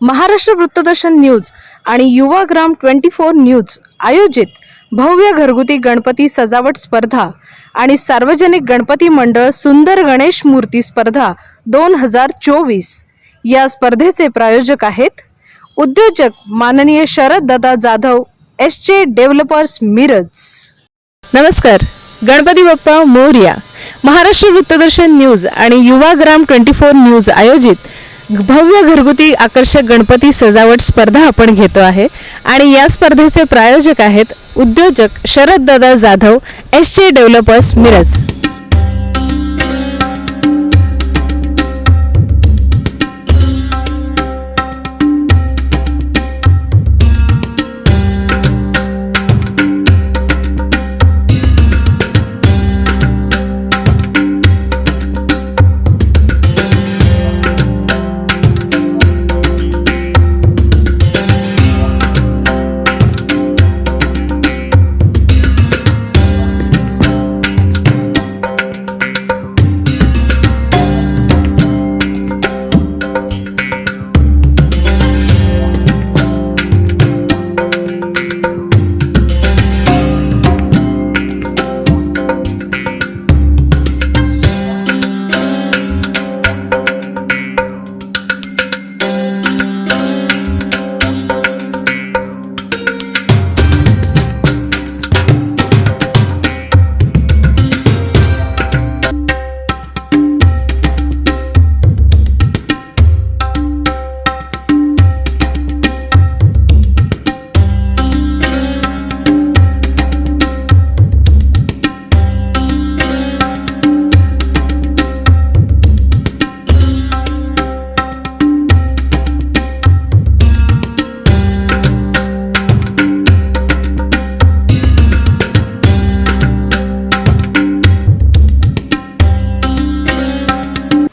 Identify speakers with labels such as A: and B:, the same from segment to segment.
A: Maharashtra वृत्तदर्शन news आणि Yuvagram 24 news आयोजित भव्य घरगुती गणपती सजावट स्पर्धा आणि सार्वजनिक गणपती मंडळ सुंदर गणेश मूर्ती स्पर्धा 2024 या स्पर्धेचे प्रायोजक आहेत उद्योजक माननीय शरद दादा जाधव एसचे डेव्हलपर्स मिरज। नमस्कार, गणपती बाप्पा मोरया। महाराष्ट्र वृत्तदर्शन न्यूज आणि युवाग्राम 24 न्यूज आयोजित भव्य घरगुती आकर्षक गणपती सजावट स्पर्धा आपण घेतो आहे आणि या स्पर्धेचे प्रायोजक आहेत उद्योजक शरद दादा जाधव एसचे डेव्हलपर्स मिरज।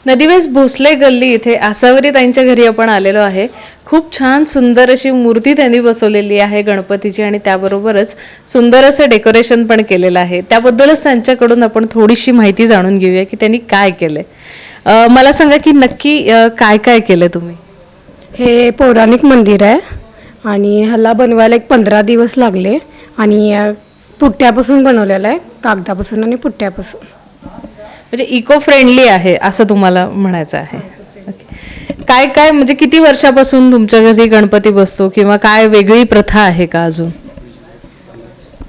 A: नदीवेस भोसले गल्ली इथे आसावरी ताईंच्या घरी आपण आलेलो आहे। खूप छान सुंदर अशी मूर्ती त्यांनी बसवलेली आहे गणपतीची आणि त्याबरोबरच सुंदर असं डेकोरेशन पण केलेलं आहे। त्याबद्दलच त्यांच्याकडून आपण थोडीशी माहिती जाणून घेऊया की त्यांनी काय केलंय। मला सांगा की नक्की काय काय केलंय तुम्ही।
B: हे पौराणिक मंदिर आहे आणि ह्याला बनवायला 15 दिवस लागले आणि पुट्ट्यापासून बनवलेलं आहे, कागदापासून आणि पुट्ट्यापासून।
A: म्हणजे इको फ्रेंडली आहे असं तुम्हाला म्हणायचं आहे। काय काय म्हणजे किती वर्षापासून तुमच्या घरी गणपती बसतो किंवा काय वेगळी प्रथा आहे का अजून?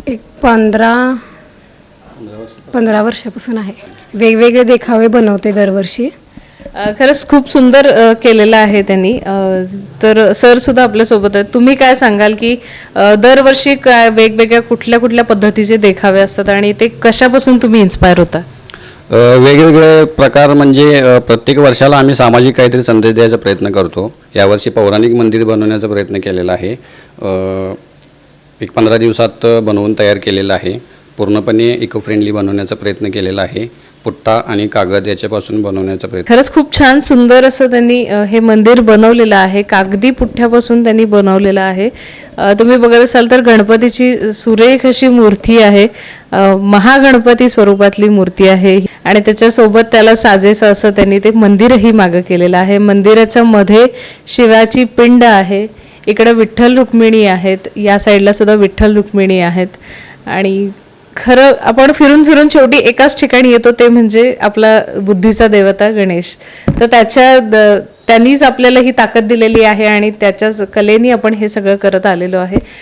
B: एक 15 वर्षापासून आहे। वेगवेगळे देखावे बनवते दरवर्षी।
A: खरंच खूप सुंदर केलेलं आहे त्यांनी। तर सर सुद्धा आपल्या सोबत आहेत। तुम्ही काय सांगाल की दरवर्षी काय वेगवेगळ्या कुठल्या कुठल्या पद्धतीचे देखावे असतात आणि ते कशापासून तुम्ही इन्स्पायर होता?
C: वेगवेगळे प्रकार म्हणजे प्रत्येक वर्षाला आम्ही सामाजिक काहीतरी संदेश द्यायचा प्रयत्न करतो। यावर्षी पौराणिक मंदिर बनवण्याचा प्रयत्न केलेला आहे। एक 15 दिवसात बनवून तयार केलेलं आहे। पूर्णपणे इको फ्रेंडली बनवण्याचा प्रयत्न केलेला आहे। पुट्टा आणि कागद याच्यापासून बनवण्याचा प्रयत्न।
A: खरंच खूप छान सुंदर असं त्यांनी हे मंदिर बनवलेलं आहे। कागदी पुठ्ठ्यापासून त्यांनी बनवलेलं आहे। तुम्ही बघत असाल तर गणपतीची सुरेख अशी मूर्ती आहे। महागणपती स्वरूपातली मूर्ती आहे आणि त्याच्यासोबत त्याला साजेसं असं त्यांनी ते मंदिरही मागं केलेलं आहे। मंदिराच्या मध्ये शिवाची पिंड आहे। इकडे विठ्ठल रुक्मिणी आहेत, या साईडला सुद्धा विठ्ठल रुक्मिणी आहेत आणि खरं आपण फिरून फिरून शेवटी एकाच ठिकाणी येतो ते म्हणजे आपला बुद्धीचा देवता गणेश। तर त्यांनीच आपल्याला ही ताकद दिलेली आहे आणि त्याच्याच कलेनी आपण हे सगळं करत आलेलो आहे।